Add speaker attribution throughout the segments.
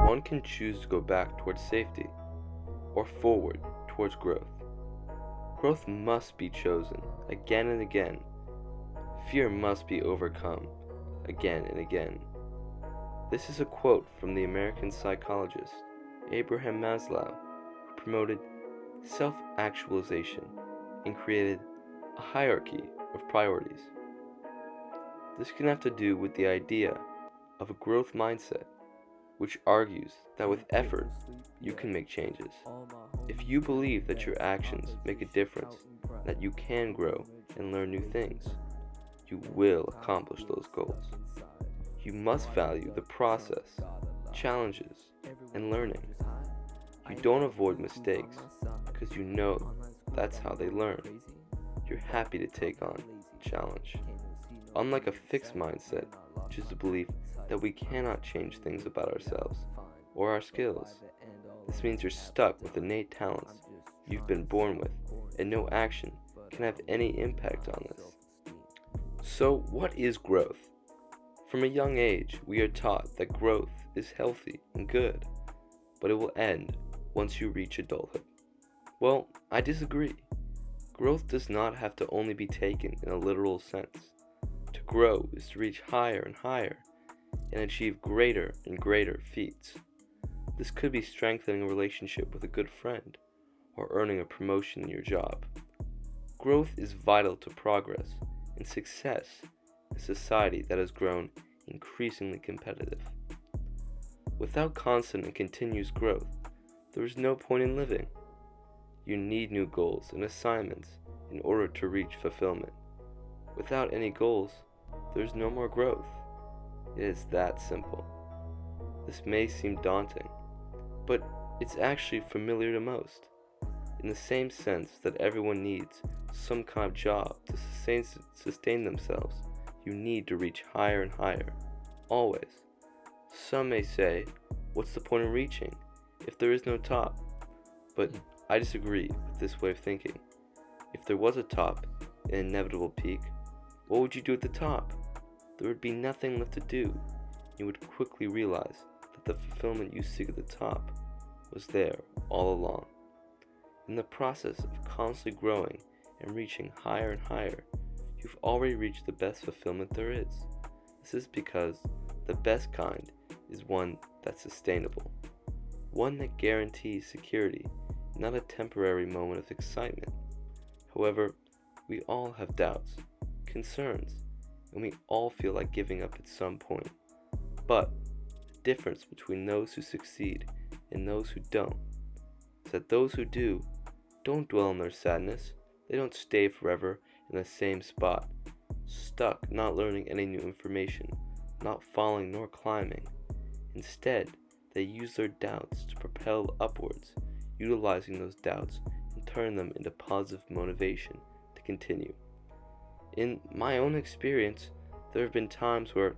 Speaker 1: One can choose to go back towards safety or forward towards growth. Growth must be chosen again and again. Fear must be overcome again and again. This is a quote from the American psychologist Abraham Maslow, who promoted self-actualization and created a hierarchy of priorities. This can have to do with the idea of a growth mindset, which argues that with effort, you can make changes. If you believe that your actions make a difference, that you can grow and learn new things, you will accomplish those goals. You must value the process, challenges, and learning. You don't avoid mistakes because you know that's how they learn. You're happy to take on challenge. Unlike a fixed mindset, which is the belief that we cannot change things about ourselves or our skills. This means you're stuck with innate talents you've been born with, and no action can have any impact on this. So, what is growth? From a young age, we are taught that growth is healthy and good, but it will end once you reach adulthood. Well, I disagree. Growth does not have to only be taken in a literal sense. To grow is to reach higher and higher and achieve greater and greater feats. This could be strengthening a relationship with a good friend or earning a promotion in your job. Growth is vital to progress and success in a society that has grown increasingly competitive. Without constant and continuous growth, there is no point in living. You need new goals and assignments in order to reach fulfillment. Without any goals, there is no more growth. It is that simple. This may seem daunting, but it's actually familiar to most. In the same sense that everyone needs some kind of job to sustain themselves, you need to reach higher and higher, always. Some may say, what's the point in reaching if there is no top? But I disagree with this way of thinking. If there was a top, an inevitable peak, what would you do at the top? There would be nothing left to do. You would quickly realize that the fulfillment you seek at the top was there all along. In the process of constantly growing and reaching higher and higher, you've already reached the best fulfillment there is. This is because the best kind is one that's sustainable, one that guarantees security, not a temporary moment of excitement. However, we all have doubts, concerns, and we all feel like giving up at some point. But the difference between those who succeed and those who don't is that those who do don't dwell in their sadness. They don't stay forever in the same spot, stuck, not learning any new information, not falling nor climbing. Instead, they use their doubts to propel upwards, utilizing those doubts and turn them into positive motivation to continue. In my own experience, there have been times where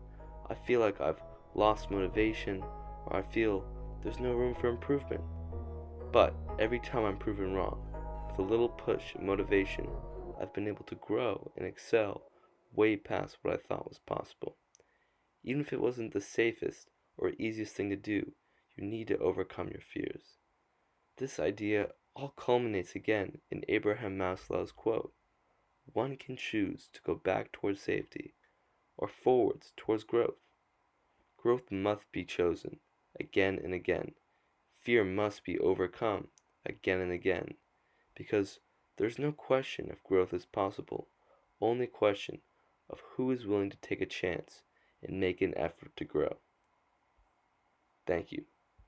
Speaker 1: I feel like I've lost motivation or I feel there's no room for improvement. But every time I'm proven wrong, with a little push of motivation, I've been able to grow and excel way past what I thought was possible. Even if it wasn't the safest or easiest thing to do, you need to overcome your fears. This idea all culminates again in Abraham Maslow's quote, "One can choose to go back towards safety or forwards towards growth. Growth must be chosen again and again. Fear must be overcome again and again, because there's no question if growth is possible, only question of who is willing to take a chance and make an effort to grow." Thank you.